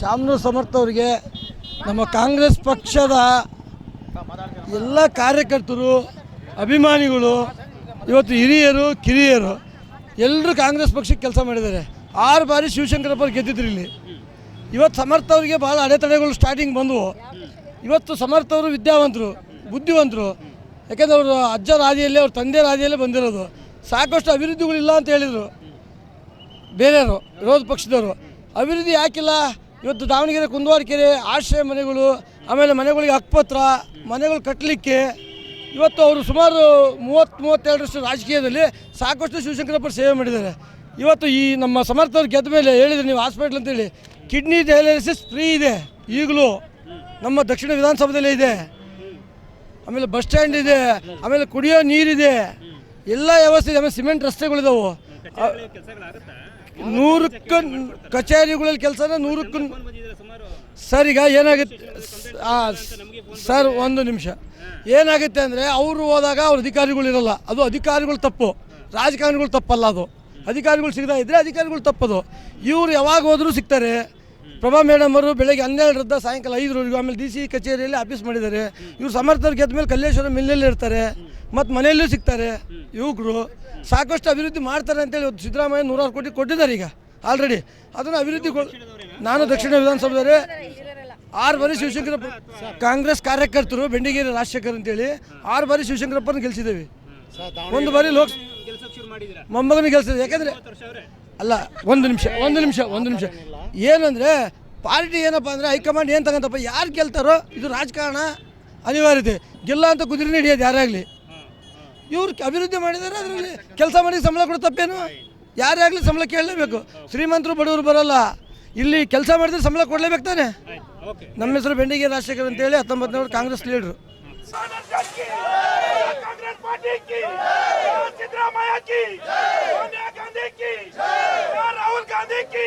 ಶಾಮನೂರು ಸಮರ್ಥ ಅವರಿಗೆ ನಮ್ಮ ಕಾಂಗ್ರೆಸ್ ಪಕ್ಷದ ಎಲ್ಲ ಕಾರ್ಯಕರ್ತರು ಅಭಿಮಾನಿಗಳು ಇವತ್ತು ಹಿರಿಯರು ಕಿರಿಯರು ಎಲ್ಲರೂ ಕಾಂಗ್ರೆಸ್ ಪಕ್ಷಕ್ಕೆ ಕೆಲಸ ಮಾಡಿದ್ದಾರೆ. 6 ಬಾರಿ ಶಿವಶಂಕರಪ್ಪ ಅವ್ರು ಗೆದ್ದಿದ್ರು ಇಲ್ಲಿ. ಇವತ್ತು ಸಮರ್ಥ ಅವರಿಗೆ ಭಾಳ ಅಡೆತಡೆಗಳು ಸ್ಟಾರ್ಟಿಂಗ್ ಬಂದವು. ಇವತ್ತು ಸಮರ್ಥ ಅವರು ವಿದ್ಯಾವಂತರು, ಬುದ್ಧಿವಂತರು. ಯಾಕೆಂದರೆ ಅವರು ಅಜ್ಜರ ಹಾದಿಯಲ್ಲಿ ಅವ್ರ ತಂದೆಯ ಹಾದಿಯಲ್ಲೇ ಬಂದಿರೋದು. ಸಾಕಷ್ಟು ಅಭಿವೃದ್ಧಿಗಳಿಲ್ಲ ಅಂತ ಹೇಳಿದರು ಬೇರೆಯವರು, ವಿರೋಧ ಪಕ್ಷದವರು. ಅಭಿವೃದ್ಧಿ ಯಾಕಿಲ್ಲ? ಇವತ್ತು ದಾವಣಗೆರೆ ಕುಂದುವಾರಕೆರೆ ಆಶ್ರಯ ಮನೆಗಳು, ಆಮೇಲೆ ಮನೆಗಳಿಗೆ ಹಕ್ಕುಪತ್ರ, ಮನೆಗಳು ಕಟ್ಟಲಿಕ್ಕೆ ಇವತ್ತು ಅವರು ಸುಮಾರು 30-32 ವರ್ಷ ರಾಜಕೀಯದಲ್ಲಿ ಸಾಕಷ್ಟು ಶಿವಶಂಕರಪ್ಪ ಸೇವೆ ಮಾಡಿದ್ದಾರೆ. ಇವತ್ತು ಈ ನಮ್ಮ ಸಮರ್ಥವ್ರು ಗೆದ್ದ ಮೇಲೆ ಹೇಳಿದ್ರು ನೀವು ಹಾಸ್ಪಿಟ್ಲ್ ಅಂತೇಳಿ, ಕಿಡ್ನಿ ಡಯಾಲಿಸಿಸ್ ಫ್ರೀ ಇದೆ ಈಗಲೂ ನಮ್ಮ ದಕ್ಷಿಣ ವಿಧಾನಸಭೆದಲ್ಲೇ ಇದೆ. ಆಮೇಲೆ ಬಸ್ ಸ್ಟ್ಯಾಂಡ್ ಇದೆ, ಆಮೇಲೆ ಕುಡಿಯೋ ನೀರಿದೆ, ಎಲ್ಲ ವ್ಯವಸ್ಥೆ ಇದೆ. ಆಮೇಲೆ ಸಿಮೆಂಟ್ ರಸ್ತೆಗಳಿದಾವೆ. 100ಕ್ಕೆ ಕಚೇರಿಗಳಲ್ಲಿ ಕೆಲಸನ 100ಕ್ಕೆ. ಸರ್ ಈಗ ಏನಾಗುತ್ತೆ ಸರ್, ಒಂದು ನಿಮಿಷ. ಏನಾಗುತ್ತೆ ಅಂದರೆ ಅವರು ಹೋದಾಗ ಅವ್ರ ಅಧಿಕಾರಿಗಳಿರಲ್ಲ. ಅದು ಅಧಿಕಾರಿಗಳು ತಪ್ಪು, ರಾಜಕಾರಣಿಗಳು ತಪ್ಪಲ್ಲ. ಅದು ಅಧಿಕಾರಿಗಳು ಸಿಗದೇ ಇದ್ದರೆ ಅಧಿಕಾರಿಗಳು ತಪ್ಪದು. ಇವರು ಯಾವಾಗ ಹೋದರೂ ಸಿಗ್ತಾರೆ. ಪ್ರಭಾ ಮೇಡಮ್ ಅವರು ಬೆಳಗ್ಗೆ 12ರಿಂದ ಸಾಯಂಕಾಲ 5ರವರೆಗೂ, ಆಮೇಲೆ DC ಕಚೇರಿಯಲ್ಲಿ ಆಫೀಸ್ ಮಾಡಿದ್ದಾರೆ. ಇವರು ಸಮರ್ಥರು ಗೆದ್ದ ಮೇಲೆ ಕಲ್ಲೇಶ್ವರ ಮಿಲ್ಲಲ್ಲಿ ಇರ್ತಾರೆ, ಮತ್ತು ಮನೆಯಲ್ಲೂ ಸಿಗ್ತಾರೆ. ಯುವಕರು ಸಾಕಷ್ಟು ಅಭಿವೃದ್ಧಿ ಮಾಡ್ತಾರೆ ಅಂತೇಳಿ ಸಿದ್ದರಾಮಯ್ಯ 106 ಕೋಟಿ ಕೊಟ್ಟಿದ್ದಾರೆ ಈಗ ಆಲ್ರೆಡಿ. ಅದನ್ನು ಅಭಿವೃದ್ಧಿ ನಾನು ದಕ್ಷಿಣ ವಿಧಾನಸಭೆಯವರೇ 6 ಬಾರಿ ಶಿವಶಂಕರಪ್ಪ ಕಾಂಗ್ರೆಸ್ ಕಾರ್ಯಕರ್ತರು ಬೆಂಡಿಗೇರಿ ರಾಜಶೇಖರ್ ಅಂತೇಳಿ 6 ಬಾರಿ ಶಿವಶಂಕರಪ್ಪನ ಗೆಲ್ಸಿದ್ದೇವೆ. 1 ಬಾರಿ ಮೊಮ್ಮಗನ ಗೆಲ್ಸಿದೆ. ಯಾಕೆಂದರೆ ಅಲ್ಲ, ಒಂದು ನಿಮಿಷ ಏನಂದರೆ ಪಾರ್ಟಿ ಏನಪ್ಪ ಅಂದರೆ ಹೈಕಮಾಂಡ್ ಏನು ತಗೊಂತಪ್ಪ, ಯಾರು ಗೆಲ್ತಾರೋ ಇದು ರಾಜಕಾರಣ ಅನಿವಾರ್ಯತೆ. ಗೆಲ್ಲ ಅಂತ ಕುದುರೆ ಹಿಡಿಯೋದು ಯಾರಾಗಲಿ. ಇವ್ರು ಅಭಿವೃದ್ಧಿ ಮಾಡಿದ್ದಾರೆ, ಅದರಲ್ಲಿ ಕೆಲಸ ಮಾಡಿ ಸಂಬಳ ಕೊಡೋ ತಪ್ಪೇನು? ಯಾರೇ ಆಗಲಿ ಸಂಬಳ ಕೇಳಲೇಬೇಕು. ಶ್ರೀಮಂತರು ಬಡವರು ಬರೋಲ್ಲ. ಇಲ್ಲಿ ಕೆಲಸ ಮಾಡಿದ್ರೆ ಸಂಬಳ ಕೊಡಲೇಬೇಕು ತಾನೆ. ನಮ್ಮ ಹೆಸರು ಬೆಂಡಿಗೇರಿ ರಾಜಶೇಖರ್ ಅಂತೇಳಿ 19ನೇವರು ಕಾಂಗ್ರೆಸ್ ಲೀಡ್ರು. राहुल गांधी की